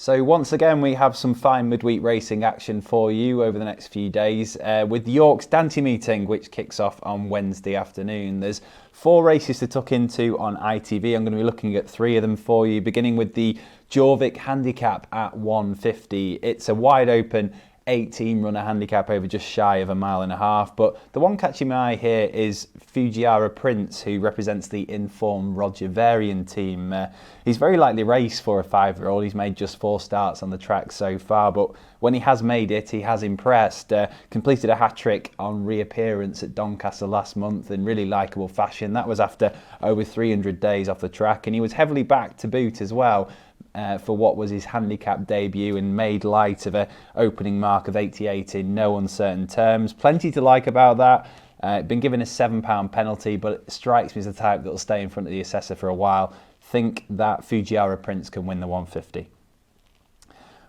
So once again, we have some fine midweek racing action for you over the next few days with York's Dante meeting, which kicks off on Wednesday afternoon. There's 4 races to tuck into on ITV. I'm going to be looking at 3 of them for you, beginning with the Jorvik Handicap at 150. It's a wide open 18 runner handicap over just shy of 1.5 miles, but the one catching my eye here is Fujiwara Prince, who represents the informed Roger Varian team. He's very likely race for a 5-year-old. He's made just 4 starts on the track so far, but when he has made it, he has impressed. Completed a hat-trick on reappearance at Doncaster last month in really likeable fashion. That was after over 300 days off the track, and he was heavily backed to boot as well. For what was his handicap debut, and made light of an opening mark of 88 in no uncertain terms. Plenty to like about that. Been given a £7 penalty, but it strikes me as the type that will stay in front of the assessor for a while. Think that Fujiwara Prince can win the 150.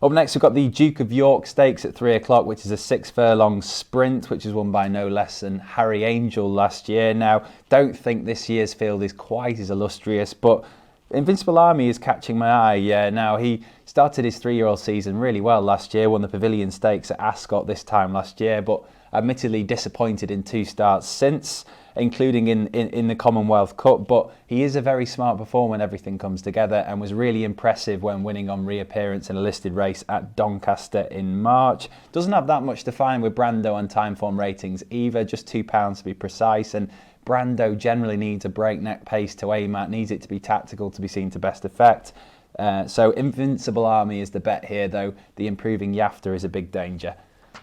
Up next, we've got the Duke of York Stakes at 3 o'clock, which is a 6-furlong sprint, which was won by no less than Harry Angel last year. Now, don't think this year's field is quite as illustrious, but Invincible Army is catching my eye. Now, he started his 3-year-old season really well last year, won the Pavilion Stakes at Ascot this time last year, but admittedly disappointed in 2 starts since, including in the Commonwealth Cup. But he is a very smart performer when everything comes together, and was really impressive when winning on reappearance in a listed race at Doncaster in March. Doesn't have that much to find with Brando and Timeform ratings either, just £2 to be precise, and Brando generally needs a breakneck pace to aim at, needs it to be tactical to be seen to best effect. So Invincible Army is the bet here, though the improving Yafta is a big danger.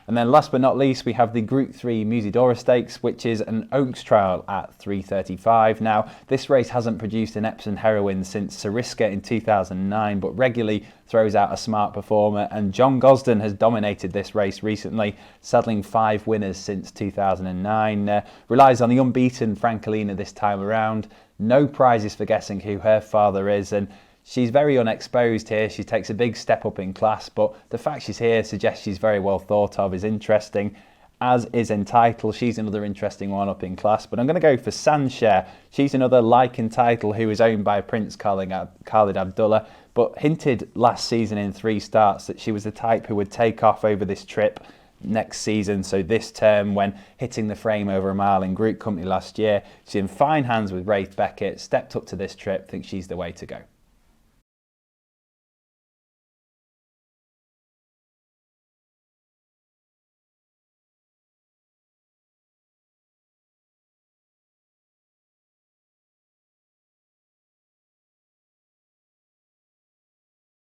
And then last but not least, we have the Group 3 Musidora Stakes, which is an Oaks trial at 3:35. Now, this race hasn't produced an Epsom heroine since Sariska in 2009, but regularly throws out a smart performer, and John Gosden has dominated this race recently, saddling 5 winners since 2009. Relies on the unbeaten Francolina this time around. No prizes for guessing who her father is, and she's very unexposed here. She takes a big step up in class, but the fact she's here suggests she's very well thought of, is interesting, as is Entitled. She's another interesting one up in class, but I'm going to go for Sanshare. She's another like Entitled who is owned by Prince Khalid Abdullah, but hinted last season in 3 starts that she was the type who would take off over this trip next season. So this term, when hitting the frame over 1 mile in Group Company last year, she's in fine hands with Rafe Beckett, stepped up to this trip, thinks she's the way to go.